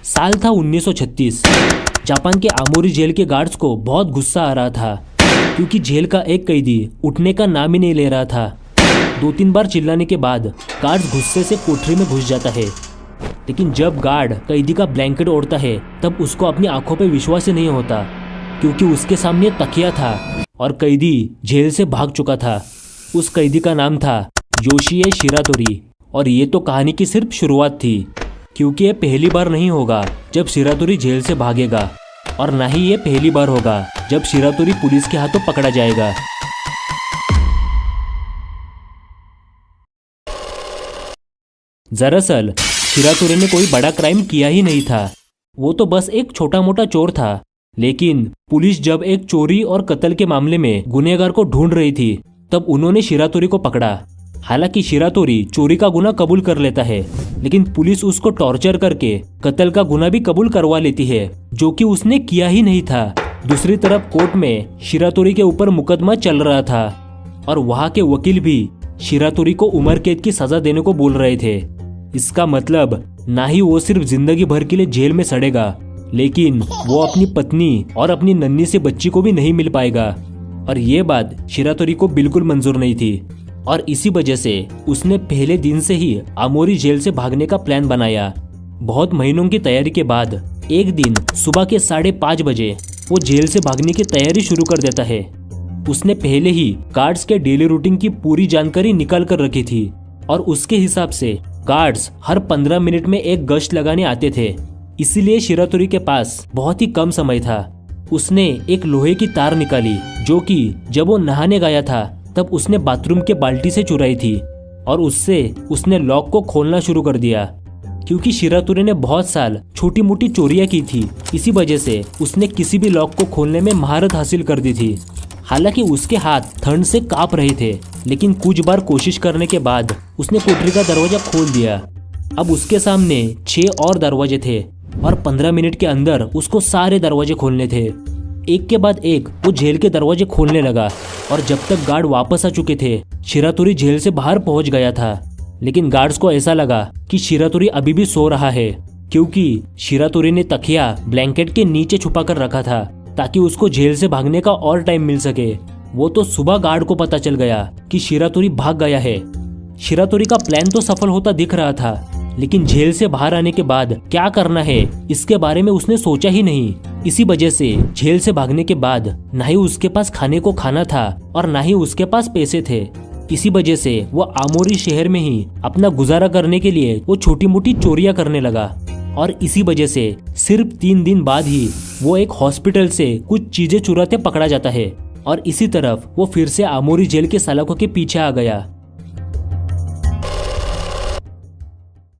साल था 1936। जापान के आमोरी जेल के गार्ड्स को बहुत गुस्सा आ रहा था क्योंकि जेल का एक कैदी उठने का नाम ही नहीं ले रहा था। 2-3 बार चिल्लाने के बाद गार्ड्स गुस्से से कोठरी में घुस जाता है। लेकिन जब गार्ड कैदी का ब्लैंकेट ओढ़ता है तब उसको अपनी आंखों पे विश्वास ही नहीं होता क्योंकि उसके सामने तकिया था और कैदी जेल से भाग चुका था। उस कैदी का नाम था योशिए शिरातोरी। और ये तो कहानी की सिर्फ शुरुआत थी क्योंकि ये पहली बार नहीं होगा जब शिरातोरी जेल से भागेगा और ना ही ये पहली बार होगा जब शिरातोरी पुलिस के हाथों पकड़ा जाएगा। दरअसल शिरातोरी ने कोई बड़ा क्राइम किया ही नहीं था, वो तो बस एक छोटा मोटा चोर था। लेकिन पुलिस जब एक चोरी और कत्ल के मामले में गुनहगार को ढूंढ रही थी तब उन्होंने शिरातोरी को पकड़ा। हालांकि शिरातोरी चोरी का गुनाह कबूल कर लेता है लेकिन पुलिस उसको टॉर्चर करके कत्ल का गुनाह भी कबूल करवा लेती है जो कि उसने किया ही नहीं था। दूसरी तरफ कोर्ट में शिरातोरी के ऊपर मुकदमा चल रहा था और वहां के वकील भी शिरातोरी को उम्र कैद की सजा देने को बोल रहे थे। इसका मतलब ना ही वो सिर्फ जिंदगी भर के लिए जेल में सड़ेगा लेकिन वो अपनी पत्नी और अपनी नन्ही से बच्ची को भी नहीं मिल पाएगा। और ये बात शिरातोरी को बिल्कुल मंजूर नहीं थी और इसी वजह से उसने पहले दिन से ही आमोरी जेल से भागने का प्लान बनाया। बहुत महीनों की तैयारी के बाद एक दिन सुबह के 5:30 बजे वो जेल से भागने की तैयारी शुरू कर देता है। उसने पहले ही गार्ड्स के डेली रूटीन की पूरी जानकारी निकाल कर रखी थी और उसके हिसाब से गार्ड्स हर 15 मिनट में एक गश्त लगाने आते थे, इसीलिए शिरातोरी के पास बहुत ही कम समय था। उसने एक लोहे की तार निकाली जो कि जब वो नहाने गया था तब उसने बाथरूम के बाल्टी से चुराई थी और उससे उसने लॉक को खोलना शुरू कर दिया। क्योंकि शिरातोरी ने बहुत साल छोटी मोटी चोरियां की थी, इसी वजह से उसने किसी भी लॉक को खोलने में महारत हासिल कर दी थी। हालांकि उसके हाथ ठंड से कांप रहे थे लेकिन कुछ बार कोशिश करने के बाद उसने कोठरी का दरवाजा खोल दिया। अब उसके सामने 6 और दरवाजे थे और 15 मिनट के अंदर उसको सारे दरवाजे खोलने थे। एक के बाद एक वो जेल के दरवाजे खोलने लगा और जब तक गार्ड वापस आ चुके थे शिरातोरी जेल से बाहर पहुंच गया था। लेकिन गार्ड्स को ऐसा लगा कि शिरातोरी अभी भी सो रहा है क्योंकि शिरातोरी ने तकिया ब्लैंकेट के नीचे छुपा कर रखा था ताकि उसको जेल से भागने का और टाइम मिल सके। वो तो सुबह गार्ड को पता चल गया कि शिरातोरी भाग गया है। शिरातोरी का प्लान तो सफल होता दिख रहा था लेकिन जेल से बाहर आने के बाद क्या करना है इसके बारे में उसने सोचा ही नहीं। इसी वजह से जेल से भागने के बाद ना ही उसके पास खाने को खाना था और ना ही उसके पास पैसे थे। इसी वजह से वो आमोरी शहर में ही अपना गुजारा करने के लिए वो छोटी मोटी चोरियां करने लगा। और इसी वजह से सिर्फ 3 दिन बाद ही वो एक हॉस्पिटल से कुछ चीजें चुराते पकड़ा जाता है और इसी तरफ वो फिर से आमोरी जेल के सलाखों के पीछे आ गया।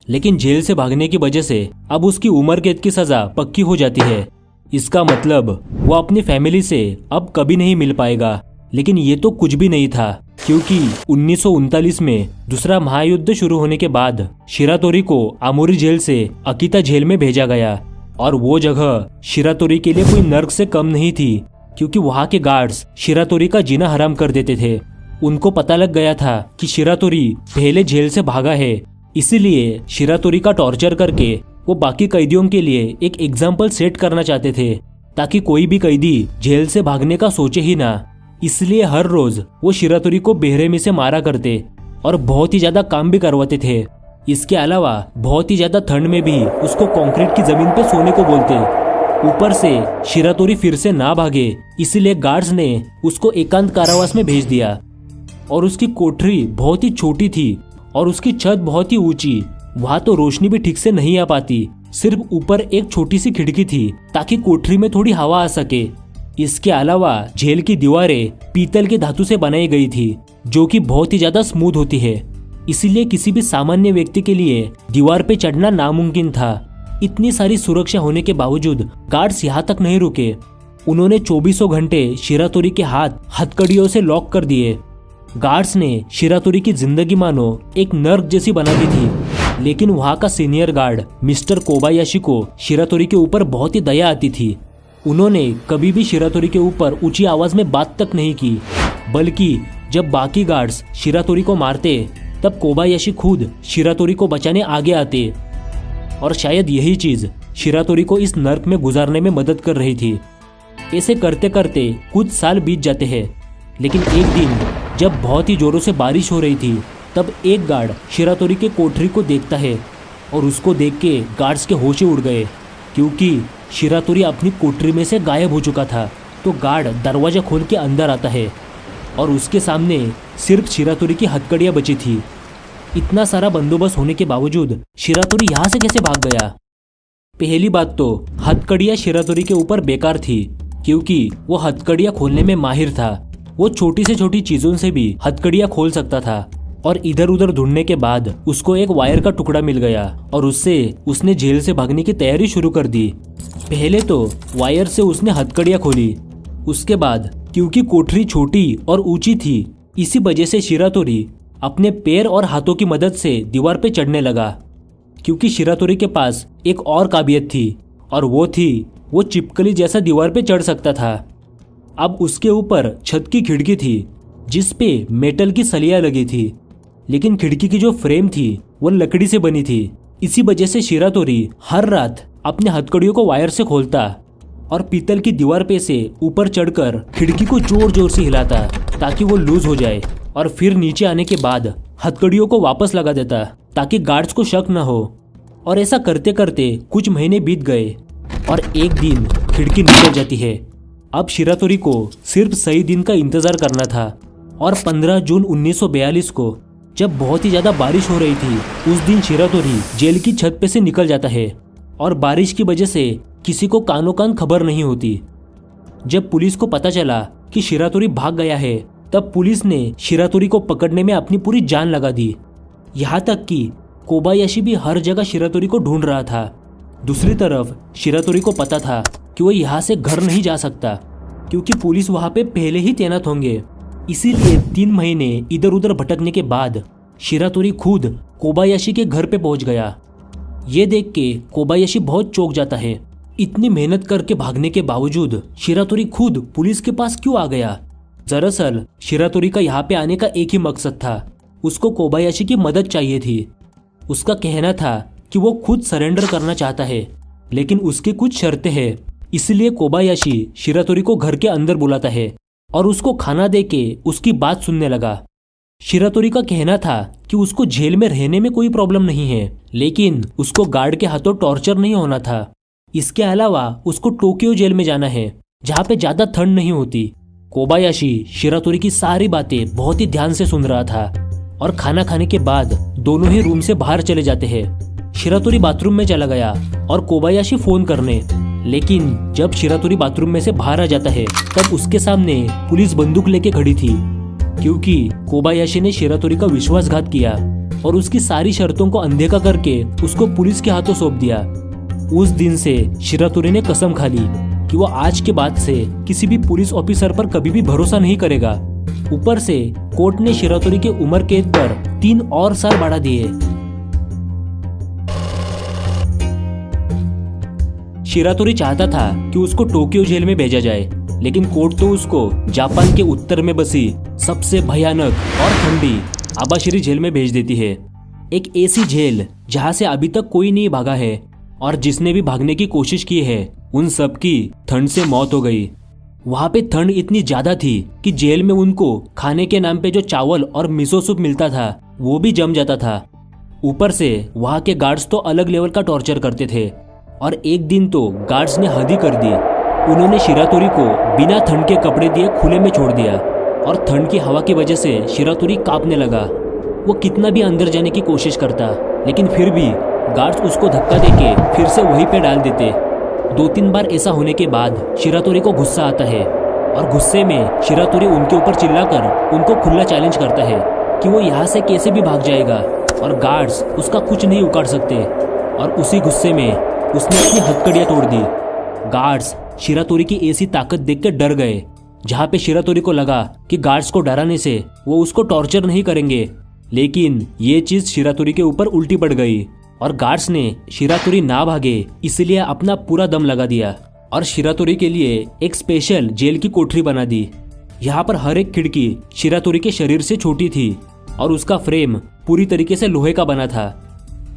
लेकिन जेल से भागने की वजह से अब उसकी उम्र कैद की सजा पक्की हो जाती है। इसका मतलब वो अपनी फैमिली से अब कभी नहीं मिल पाएगा। लेकिन ये तो कुछ भी नहीं था क्योंकि 1939 में दूसरा महायुद्ध शुरू होने के बाद शिरातोरी को आमोरी जेल से अकीता जेल में भेजा गया और वो जगह शिरातोरी के लिए कोई नर्क से कम नहीं थी क्योंकि वहाँ के गार्ड्स शिरातोरी का जीना हराम कर देते थे। उनको पता लग गया था कि शिरातोरी पहले जेल से भागा है, इसीलिए शिरातोरी का टॉर्चर करके वो बाकी कैदियों के लिए एक एग्जाम्पल सेट करना चाहते थे ताकि कोई भी कैदी जेल से भागने का सोचे ही ना। इसलिए हर रोज वो शिरातोरी को बेरहमी से मारा करते और बहुत ही ज्यादा काम भी करवाते थे। इसके अलावा बहुत ही ज्यादा ठंड में भी उसको कंक्रीट की जमीन पे सोने को बोलते। ऊपर से शिरातोरी फिर से ना भागे इसलिए गार्ड्स ने उसको एकांत कारावास में भेज दिया और उसकी कोठरी बहुत ही छोटी थी और उसकी छत बहुत ही ऊंची। वहां तो रोशनी भी ठीक से नहीं आ पाती, सिर्फ ऊपर एक छोटी सी खिड़की थी ताकि कोठरी में थोड़ी हवा आ सके। इसके अलावा जेल की दीवारें पीतल के धातु से बनाई गई थी जो कि बहुत ही ज्यादा स्मूथ होती है, इसीलिए किसी भी सामान्य व्यक्ति के लिए दीवार पे चढ़ना नामुमकिन था। इतनी सारी सुरक्षा होने के बावजूद गार्ड्स यहाँ तक नहीं रुके। उन्होंने 24 घंटे शिरातोरी के हाथ हथकड़ियों से लॉक कर दिए। गार्ड्स ने शिरातोरी की जिंदगी मानो एक नर्क जैसी बना दी थी। लेकिन वहाँ का सीनियर गार्ड मिस्टर कोबायाशी को शिरातोरी के ऊपर बहुत ही दया आती थी। उन्होंने कभी भी शिरातोरी के ऊपर ऊंची आवाज में बात तक नहीं की, बल्कि जब बाकी गार्ड्स शिरातोरी को मारते तब कोबायाशी खुद शिरातोरी को बचाने आगे आते। और शायद यही चीज शिरातोरी को इस नर्क में गुजारने में मदद कर रही थी। ऐसे करते करते कुछ साल बीत जाते हैं, लेकिन एक दिन जब बहुत ही जोरों से बारिश हो रही थी, तब एक गार्ड शिरातोरी के कोठरी को देखता है और उसको देख के गार्ड्स के होश ही उड़ गए, क्योंकि शिरातोरी अपनी कोठरी में से गायब हो चुका था। तो गार्ड दरवाज़ा खोल के अंदर आता है और उसके सामने सिर्फ शिरातोरी की हथकड़ियाँ बची थी। इतना सारा बंदोबस्त होने के बावजूद शिरातोरी यहाँ से कैसे भाग गया? पहली बात तो हथकड़ियाँ शिरातोरी के ऊपर बेकार थी, क्योंकि वो हथकड़ियाँ खोलने में माहिर था। वो छोटी से छोटी चीज़ों से भी हथकड़ियाँ खोल सकता था। और इधर उधर ढूंढने के बाद उसको एक वायर का टुकड़ा मिल गया और उससे उसने जेल से भागने की तैयारी शुरू कर दी। पहले तो वायर से उसने हथकड़ियाँ खोली। उसके बाद क्योंकि कोठरी छोटी और ऊंची थी, इसी वजह से शिरातोरी अपने पैर और हाथों की मदद से दीवार पे चढ़ने लगा, क्योंकि शिरातोरी के पास एक और काबिलियत थी और वो चिपकली जैसा दीवार पे चढ़ सकता था। अब उसके ऊपर छत की खिड़की थी जिस पे मेटल की सलियां लगी थी, लेकिन खिड़की की जो फ्रेम थी वो लकड़ी से बनी थी। इसी वजह से शिरातोरी हर रात अपने हथकड़ियों को वायर से खोलता और पीतल की दीवार पे से ऊपर चढ़कर खिड़की को जोर जोर से हिलाता ताकि वो लूज हो जाए, और फिर नीचे आने के बाद हथकड़ियों को वापस लगा देता ताकि गार्ड्स को शक न हो। और ऐसा करते करते कुछ महीने बीत गए और एक दिन खिड़की निकल जाती है। अब शिरातोरी को सिर्फ सही दिन का इंतजार करना था, और 15 जून 1942 को जब बहुत ही ज्यादा बारिश हो रही थी, उस दिन शिरातोरी जेल की छत पे से निकल जाता है और बारिश की वजह से किसी को कानो कान खबर नहीं होती। जब पुलिस को पता चला कि शिरातोरी भाग गया है, तब पुलिस ने शिरातोरी को पकड़ने में अपनी पूरी जान लगा दी। यहाँ तक कि कोबायाशी भी हर जगह शिरातोरी को ढूंढ रहा था। दूसरी तरफ शिरातोरी को पता था कि वो यहाँ से घर नहीं जा सकता, क्योंकि पुलिस वहाँ पे पहले ही तैनात होंगे। इसीलिए 3 महीने इधर उधर भटकने के बाद शिरातोरी खुद कोबायाशी के घर पे पहुंच गया। ये देख के कोबायाशी बहुत चौंक जाता है। इतनी मेहनत करके भागने के बावजूद शिरातोरी खुद पुलिस के पास क्यों आ गया? दरअसल शिरातोरी का यहाँ पे आने का एक ही मकसद था, उसको कोबायाशी की मदद चाहिए थी। उसका कहना था कि वो खुद सरेंडर करना चाहता है, लेकिन उसकी कुछ शर्तें हैं। इसलिए कोबायाशी शिरातोरी को घर के अंदर बुलाता है और उसको खाना दे के उसकी बात सुनने लगा। शिरातोरी का कहना था कि उसको जेल में रहने में कोई प्रॉब्लम नहीं है, लेकिन उसको गार्ड के हाथों टॉर्चर नहीं होना था। इसके अलावा उसको टोक्यो जेल में जाना है, जहाँ पे ज्यादा ठंड नहीं होती। कोबायाशी शिरातोरी की सारी बातें बहुत ही ध्यान से सुन रहा था, और खाना खाने के बाद दोनों ही रूम से बाहर चले जाते हैं। शिरातोरी बाथरूम में चला गया और कोबायाशी फोन करने, लेकिन जब शिरातोरी बाथरूम में से बाहर आ जाता है, तब उसके सामने पुलिस बंदूक लेके खड़ी थी, क्योंकि कोबायाशी ने शिरातोरी का विश्वासघात किया और उसकी सारी शर्तों को अनदेखा करके उसको पुलिस के हाथों सौंप दिया। उस दिन से शिरातोरी ने कसम खा ली कि वो आज के बाद से किसी भी पुलिस ऑफिसर पर कभी भी भरोसा नहीं करेगा। ऊपर से कोर्ट ने शिरातोरी के उम्र कैद पर 3 और साल बढ़ा दिए। शिरातोरी चाहता था कि उसको टोक्यो जेल में भेजा जाए, लेकिन कोर्ट तो उसको जापान के उत्तर में बसी सबसे भयानक और ठंडी आबाशिरी जेल में भेज देती है। एक ऐसी जेल जहां से अभी तक कोई नहीं भागा है, और जिसने भी भागने की कोशिश की है उन सब की ठंड से मौत हो गई। वहां पे ठंड इतनी ज्यादा थी कि जेल में उनको खाने के नाम पे जो चावल और मिसो सूप मिलता था वो भी जम जाता था। ऊपर से वहां के गार्ड्स तो अलग लेवल का टॉर्चर करते थे, और एक दिन तो गार्ड्स ने हद ही कर दी। उन्होंने शिरातोरी को बिना ठंड के कपड़े दिए खुले में छोड़ दिया, और ठंड की हवा की वजह से शिरातोरी कांपने लगा। वो कितना भी अंदर जाने की कोशिश करता, लेकिन फिर भी गार्ड्स उसको धक्का देके फिर से वहीं पे डाल देते। 2-3 बार ऐसा होने के बाद शिरातोरी को गुस्सा आता है, और गुस्से में शिरातोरी उनके ऊपर चिल्लाकर उनको खुला चैलेंज करता है कि वो यहाँ से कैसे भी भाग जाएगा और गार्ड्स उसका कुछ नहीं उखाड़ सकते। और उसी गुस्से में उसने अपनी हथकड़ियाँ तोड़ दी। गार्ड्स शिरातोरी की ऐसी ताकत देखकर डर गए, जहाँ पे शिरातोरी को लगा कि गार्ड्स को डराने से वो उसको टॉर्चर नहीं करेंगे, लेकिन ये चीज शिरातोरी के ऊपर उल्टी पड़ गई, और गार्ड्स ने शिरातोरी ना भागे इसलिए अपना पूरा दम लगा दिया और शिरातोरी के लिए एक स्पेशल जेल की कोठरी बना दी। यहाँ पर हर एक खिड़की शिरातोरी के शरीर से छोटी थी और उसका फ्रेम पूरी तरीके से लोहे का बना था।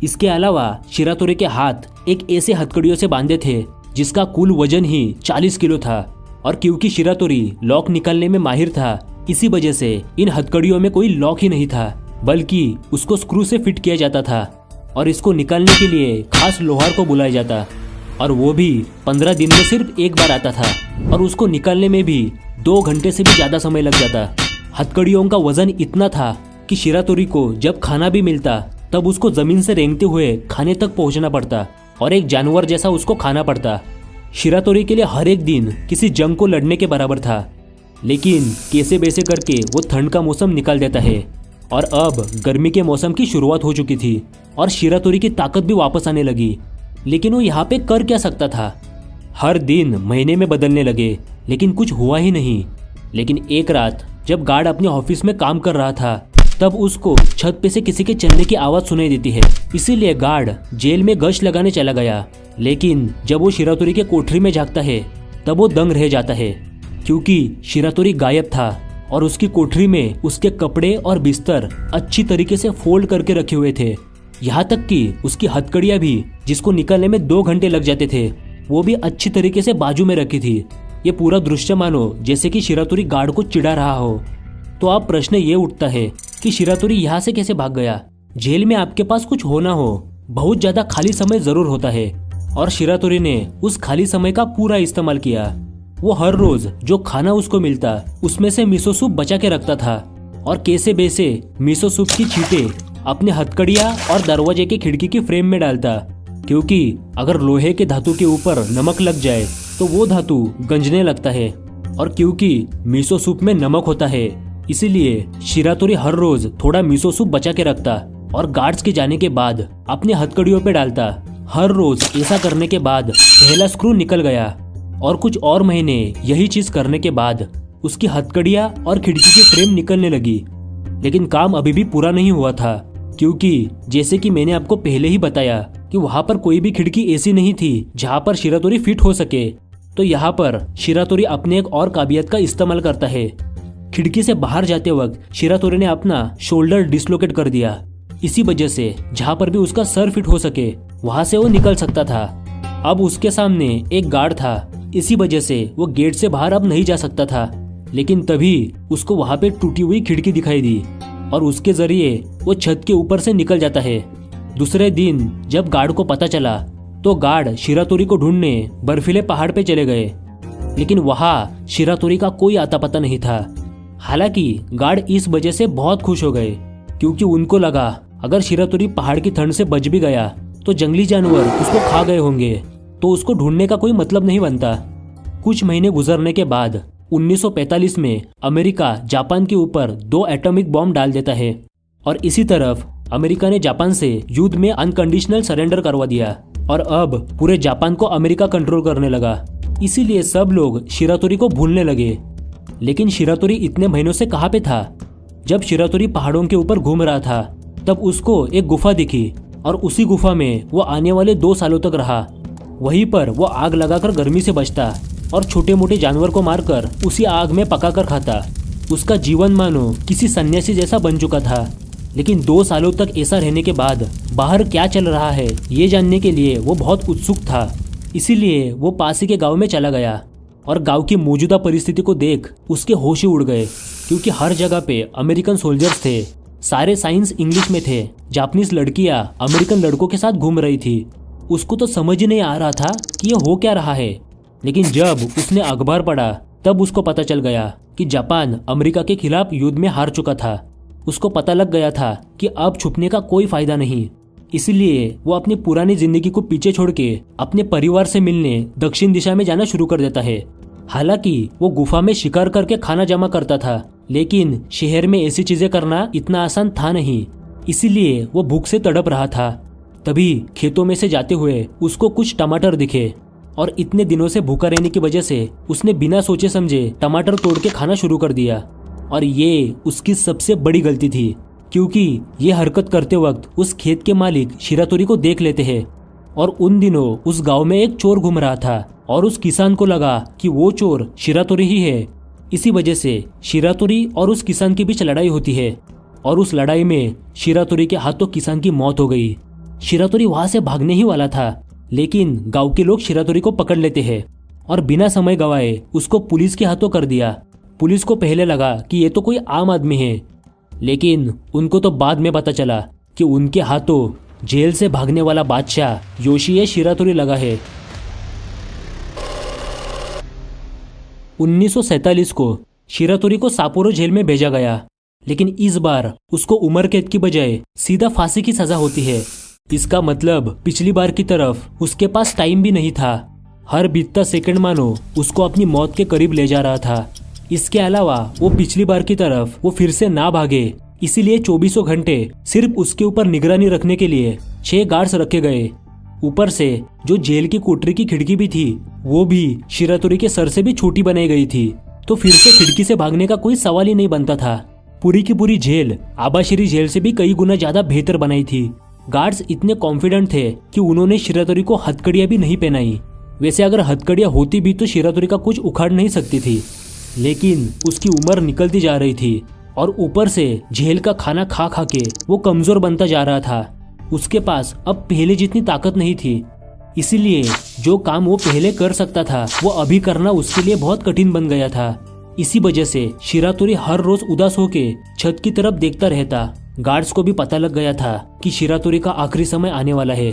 इसके अलावा शिरातोरी के हाथ एक ऐसे हथकड़ियों से बांधे थे जिसका कुल वजन ही 40 किलो था। और क्योंकि शिरातोरी लॉक निकालने में माहिर था, इसी वजह से इन हथकड़ियों में कोई लॉक ही नहीं था, बल्कि उसको स्क्रू से फिट किया जाता था और इसको निकालने के लिए खास लोहार को बुलाया जाता, और वो भी 15 दिन में सिर्फ एक बार आता था, और उसको निकालने में भी 2 घंटे से भी ज्यादा समय लग जाता। हथकड़ियों का वजन इतना था कि शिरातोरी को जब खाना भी मिलता तब उसको जमीन से रेंगते हुए खाने तक पहुंचना पड़ता और एक जानवर जैसा उसको खाना पड़ता। शिरातोरी के लिए हर एक दिन किसी जंग को लड़ने के बराबर था, लेकिन कैसे बैसे करके वो ठंड का मौसम निकाल देता है। और अब गर्मी के मौसम की शुरुआत हो चुकी थी और शिरातोरी की ताकत भी वापस आने लगी, लेकिन वो यहाँ पे कर क्या सकता था। हर दिन महीने में बदलने लगे, लेकिन कुछ हुआ ही नहीं। लेकिन एक रात जब गार्ड अपने ऑफिस में काम कर रहा था, तब उसको छत पे से किसी के चलने की आवाज सुनाई देती है। इसीलिए गार्ड जेल में गश्त लगाने चला गया, लेकिन जब वो शिरातोरी के कोठरी में झांकता है तब वो दंग रह जाता है, क्योंकि शिरातोरी गायब था और उसकी कोठरी में उसके कपड़े और बिस्तर अच्छी तरीके से फोल्ड करके रखे हुए थे। यहाँ तक कि उसकी हथकड़ियाँ भी, जिसको निकालने में 2 घंटे लग जाते थे, वो भी अच्छी तरीके से बाजू में रखी थी। ये पूरा दृश्य मानो जैसे कि शिरातोरी गार्ड को चिढ़ा रहा हो। तो अब प्रश्न ये उठता है कि शिरातोरी यहाँ से कैसे भाग गया। जेल में आपके पास कुछ होना हो, बहुत ज्यादा खाली समय जरूर होता है, और शिरातोरी ने उस खाली समय का पूरा इस्तेमाल किया। वो हर रोज जो खाना उसको मिलता उसमें से मिसो सूप बचा के रखता था, और कैसे बैसे मिसो सूप की छींटे अपने हथकड़िया और दरवाजे के खिड़की की फ्रेम में डालता, क्योंकि अगर लोहे के धातु के ऊपर नमक लग जाए तो वो धातु गंजने लगता है। और क्योंकि मिसो सूप में नमक होता है, इसीलिए शिरातोरी हर रोज थोड़ा मिसो सूप बचा के रखता और गार्ड्स के जाने के बाद अपने हथकड़ियों पे डालता। हर रोज ऐसा करने के बाद पहला स्क्रू निकल गया, और कुछ और महीने यही चीज करने के बाद उसकी हथकड़ियां और खिड़की की फ्रेम निकलने लगी। लेकिन काम अभी भी पूरा नहीं हुआ था, क्योंकि जैसे कि मैंने आपको पहले ही बताया कि वहां पर कोई भी खिड़की ऐसी नहीं थी जहां पर शिरातोरी फिट हो सके। तो यहाँ पर शिरातोरी अपने एक और काबिलियत का इस्तेमाल करता है। खिड़की से बाहर जाते वक्त शिरातोरी ने अपना शोल्डर डिसलोकेट कर दिया। इसी वजह से जहाँ पर भी उसका सर फिट हो सके वहां से वो निकल सकता था। अब उसके सामने एक गार्ड था, इसी वजह से वो गेट से बाहर अब नहीं जा सकता था। लेकिन तभी उसको वहां पे टूटी हुई खिड़की दिखाई दी और उसके जरिए वो छत के ऊपर से निकल जाता है। दूसरे दिन जब गार्ड को पता चला तो गार्ड शिरातोरी को ढूंढने बर्फीले पहाड़ पे चले गए, लेकिन वहां शिरातोरी का कोई आता पता नहीं था। हालांकि गार्ड इस वजह से बहुत खुश हो गए, क्योंकि उनको लगा अगर शिरातोरी पहाड़ की ठंड से बच भी गया तो जंगली जानवर उसको खा गए होंगे, तो उसको ढूंढने का कोई मतलब नहीं बनता। कुछ महीने गुजरने के बाद 1945 में अमेरिका जापान के ऊपर 2 एटॉमिक बॉम्ब डाल देता है, और इसी तरफ अमेरिका ने जापान से युद्ध में अनकंडीशनल सरेंडर करवा दिया, और अब पूरे जापान को अमेरिका कंट्रोल करने लगा। इसीलिए सब लोग शिरातोरी को भूलने लगे। लेकिन शिरातोरी इतने महीनों से कहाँ पे था? जब शिरातोरी पहाड़ों के ऊपर घूम रहा था तब उसको एक गुफा दिखी, और उसी गुफा में वो आने वाले 2 सालों तक रहा। वहीं पर वो आग लगाकर गर्मी से बचता और छोटे मोटे जानवर को मारकर उसी आग में पकाकर खाता। उसका जीवन मानो किसी सन्यासी जैसा बन चुका था। लेकिन 2 सालों तक ऐसा रहने के बाद बाहर क्या चल रहा है ये जानने के लिए वो बहुत उत्सुक था। इसीलिए वो पास ही के गांव में चला गया, और गांव की मौजूदा परिस्थिति को देख उसके होश ही उड़ गए, क्योंकि हर जगह पे अमेरिकन सोल्जर्स थे। सारे साइंस इंग्लिश में थे। जापानीज लड़कियां अमेरिकन लड़कों के साथ घूम रही थी। उसको तो समझ ही नहीं आ रहा था कि ये हो क्या रहा है। लेकिन जब उसने अखबार पढ़ा तब उसको पता चल गया कि जापान अमेरिका के खिलाफ युद्ध में हार चुका था। उसको पता लग गया था कि अब छुपने का कोई फायदा नहीं। इसलिए वो अपनी पुरानी जिंदगी को पीछे छोड़ के अपने परिवार से मिलने दक्षिण दिशा में जाना शुरू कर देता है। हालांकि वो गुफा में शिकार करके खाना जमा करता था, लेकिन शहर में ऐसी चीजें करना इतना आसान था नहीं। इसीलिए वो भूख से तड़प रहा था। तभी खेतों में से जाते हुए उसको कुछ टमाटर दिखे, और इतने दिनों से भूखा रहने की वजह से उसने बिना सोचे समझे टमाटर तोड़ के खाना शुरू कर दिया। और ये उसकी सबसे बड़ी गलती थी, क्योंकि ये हरकत करते वक्त उस खेत के मालिक शिरातोरी को देख लेते हैं। और उन दिनों उस गांव में एक चोर घूम रहा था, और उस किसान को लगा कि वो चोर शिरातोरी ही है। इसी वजह से शिरातोरी और उस किसान के बीच लड़ाई होती है, और उस लड़ाई में शिरातोरी के हाथों किसान की मौत हो गई। शिरातोरी वहां से भागने ही वाला था, लेकिन गांव के लोग शिरातोरी को पकड़ लेते हैं और बिना समय गवाए उसको पुलिस के हाथों कर दिया। पुलिस को पहले लगा कि ये तो कोई आम आदमी है, लेकिन उनको तो बाद में पता चला कि उनके हाथों जेल से भागने वाला बादशाह योशिए शिरातोरी लगा है। 1947 को शिरातोरी को सापोरो जेल में भेजा गया, लेकिन इस बार उसको उम्र कैद की बजाय सीधा फांसी की सजा होती है। इसका मतलब पिछली बार की तरफ उसके पास टाइम भी नहीं था। हर बीतता सेकंड मानो उसको अपनी मौत के करीब ले जा रहा था। इसके अलावा वो पिछली बार की तरफ वो फिर से ना भागे, इसीलिए 24 घंटे सिर्फ उसके ऊपर निगरानी रखने के लिए 6 गार्ड्स रखे गए। ऊपर से जो जेल की कोठरी की खिड़की भी थी वो भी शिरातोरी के सर से भी छोटी बनाई गई थी, तो फिर से खिड़की से भागने का कोई सवाल ही नहीं बनता था। पूरी की पूरी जेल आबाशिरी जेल से भी कई गुना ज्यादा बेहतर बनाई थी। गार्ड्स इतने कॉन्फिडेंट थे कि उन्होंने शिरातोरी को हथकड़ियां भी नहीं पहनाई। वैसे अगर हथकड़ियां होती भी तो शिरातोरी का कुछ उखाड़ नहीं सकती थी, लेकिन उसकी उम्र निकलती जा रही थी और ऊपर से जेल का खाना खा खा के वो कमजोर बनता जा रहा था। उसके पास अब पहले जितनी ताकत नहीं थी, इसीलिए जो काम वो पहले कर सकता था वो अभी करना उसके लिए बहुत कठिन बन गया था। इसी वजह से शिरातोरी हर रोज उदास होके छत की तरफ देखता रहता। गार्ड्स को भी पता लग गया था कि शिरातोरी का आखिरी समय आने वाला है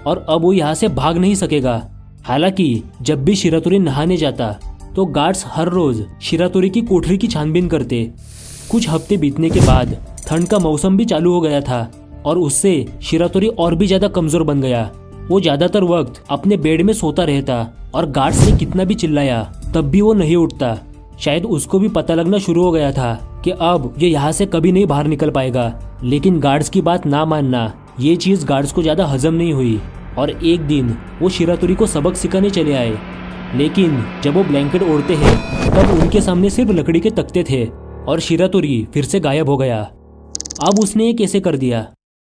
और अब वो यहाँ से भाग नहीं सकेगा। हालांकि जब भी शिरातोरी नहाने जाता तो गार्ड्स हर रोज शिरातोरी की कोठरी की छानबीन करते। कुछ हफ्ते बीतने के बाद ठंड का मौसम भी चालू हो गया था और उससे शिरातोरी और भी ज्यादा कमजोर बन गया। वो ज्यादातर वक्त अपने बेड में सोता रहता और गार्ड्स ने कितना भी चिल्लाया तब भी वो नहीं उठता। शायद उसको भी पता लगना शुरू हो गया था कि अब ये यहाँ से कभी नहीं बाहर निकल पाएगा, लेकिन गार्ड्स की बात ना मानना ये चीज गार्ड्स को ज्यादा हजम नहीं हुई और एक दिन वो शिरातोरी को सबक सिखाने चले आए। लेकिन जब वो ब्लैंकेट ओढ़ते हैं तब उनके सामने सिर्फ लकड़ी के तख्ते थे और शिरातोरी फिर से गायब हो गया। अब उसने ये कैसे कर दिया?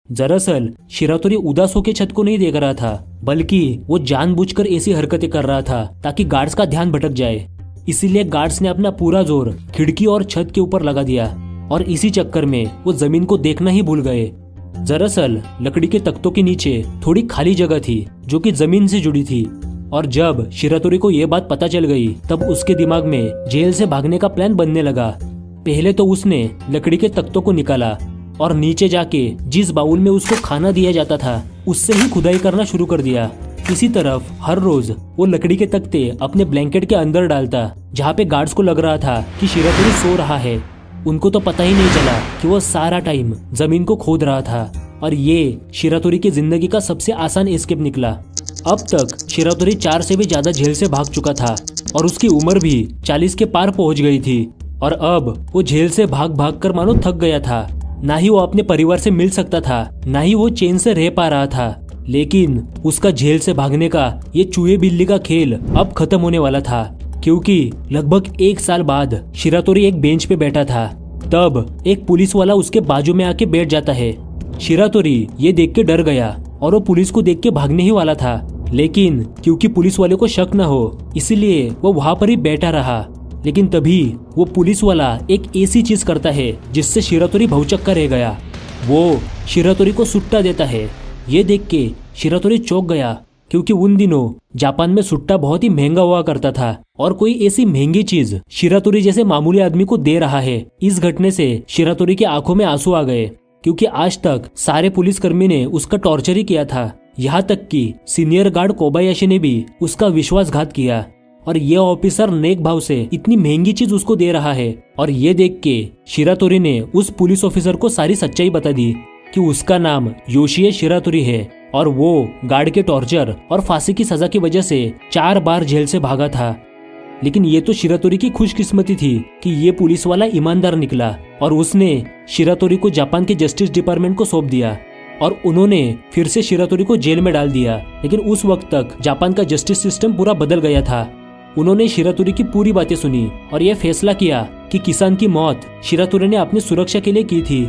दरअसल शिरातोरी उदास होकर छत को नहीं देख रहा था, बल्कि वो जानबूझकर ऐसी हरकतें कर रहा था ताकि गार्ड्स का ध्यान भटक जाए। इसीलिए गार्ड्स ने अपना पूरा जोर खिड़की और छत के ऊपर लगा दिया और इसी चक्कर में वो जमीन को देखना ही भूल गए। दरअसल लकड़ी के तख्तों के नीचे थोड़ी खाली जगह थी जो कि जमीन से जुड़ी थी, और जब शिरातोरी को ये बात पता चल गई तब उसके दिमाग में जेल से भागने का प्लान बनने लगा। पहले तो उसने लकड़ी के तख्तों को निकाला और नीचे जाके जिस बाउल में उसको खाना दिया जाता था उससे ही खुदाई करना शुरू कर दिया। इसी तरफ हर रोज वो लकड़ी के तख्ते अपने ब्लैंकेट के अंदर डालता, जहाँ पे गार्ड्स को लग रहा था कि शिरातोरी सो रहा है। उनको तो पता ही नहीं चला कि वो सारा टाइम जमीन को खोद रहा था और ये शिरातोरी की जिंदगी का सबसे आसान एस्केप निकला। अब तक शिरातोरी 4 से भी ज्यादा जेल से भाग चुका था और उसकी उम्र भी 40 के पार पहुंच गई थी और अब वो जेल से भाग भाग कर मानो थक गया था। ना ही वो अपने परिवार से मिल सकता था, ना ही वो चैन से रह पा रहा था। लेकिन उसका जेल से भागने का ये चूहे बिल्ली का खेल अब खत्म होने वाला था, क्योंकि लगभग 1 साल बाद शिरातोरी एक बेंच पे बैठा था। तब एक पुलिस वाला उसके बाजू में आके बैठ जाता है। शिरातोरी ये देख के डर गया और वो पुलिस को देख के भागने ही वाला था, लेकिन क्योंकि पुलिस वाले को शक न हो इसलिए वो वहां पर ही बैठा रहा। लेकिन तभी वो पुलिस वाला एक ऐसी चीज करता है जिससे शिरातोरी भौचक्का रह गया। वो शिरातोरी को सुट्टा देता है। ये देख के शिरातोरी चौंक गया, क्योंकि उन दिनों जापान में सुट्टा बहुत ही महंगा हुआ करता था और कोई ऐसी महंगी चीज शिरातोरी जैसे मामूली आदमी को दे रहा है। इस घटने से शिरातोरी की आंखों में आंसू आ गए, क्योंकि आज तक सारे पुलिसकर्मी ने उसका टॉर्चर ही किया था। यहाँ तक कि सीनियर गार्ड कोबायाशी ने भी उसका विश्वासघात किया और ये ऑफिसर नेक भाव से इतनी महंगी चीज उसको दे रहा है। और ये देख के शिरातोरी ने उस पुलिस ऑफिसर को सारी सच्चाई बता दी कि उसका नाम योशिए शिरातोरी है और वो गार्ड के टॉर्चर और फांसी की सजा की वजह से 4 बार जेल से भागा था। लेकिन ये तो शिरातोरी की खुशकिस्मती थी कि ये पुलिस वाला ईमानदार निकला और उसने शिरातोरी को जापान के जस्टिस डिपार्टमेंट को सौंप दिया और उन्होंने फिर से शिरातोरी को जेल में डाल दिया। लेकिन उस वक्त तक जापान का जस्टिस सिस्टम पूरा बदल गया था। उन्होंने शिरातोरी की पूरी बातें सुनी और यह फैसला किया कि किसान की मौत शिरातोरी ने अपनी सुरक्षा के लिए की थी।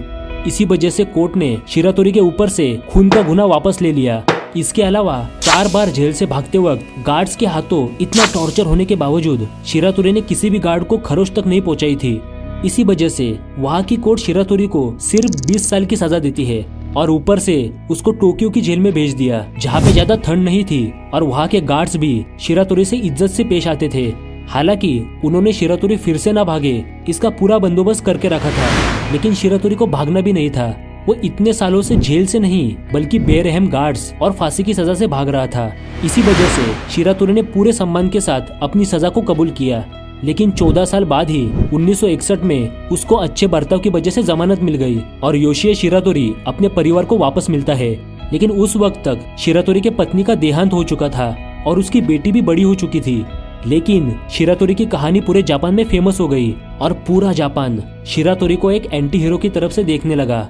इसी वजह से कोर्ट ने शिरातोरी के ऊपर से खून का गुनाह वापस ले लिया। इसके अलावा 4 बार जेल से भागते वक्त गार्ड्स के हाथों इतना टॉर्चर होने के बावजूद शिरातोरी ने किसी भी गार्ड को खरोच तक नहीं पहुंचाई थी। इसी वजह से वहाँ की कोर्ट शिरातोरी को सिर्फ 20 साल की सजा देती है और ऊपर से उसको टोक्यो की जेल में भेज दिया, जहाँ पे ज्यादा ठंड नहीं थी और वहाँ के गार्ड्स भी शिरातोरी से इज्जत से पेश आते थे। हालांकि उन्होंने शिरातोरी फिर से ना भागे इसका पूरा बंदोबस्त करके रखा था, लेकिन शिरातोरी को भागना भी नहीं था। वो इतने सालों से जेल से नहीं बल्कि बेरहम गार्ड्स और फांसी की सजा से भाग रहा था। इसी वजह से शिरातोरी ने पूरे सम्मान के साथ अपनी सजा को कबूल किया। लेकिन 14 साल बाद ही 1961 में उसको अच्छे बर्ताव की वजह से जमानत मिल गई और योशिए शिरातोरी अपने परिवार को वापस मिलता है। लेकिन उस वक्त तक शिरातोरी के पत्नी का देहांत हो चुका था और उसकी बेटी भी बड़ी हो चुकी थी। लेकिन शिरातोरी की कहानी पूरे जापान में फेमस हो गई और पूरा जापान शिरातोरी को एक एंटी हीरो की तरफ से देखने लगा।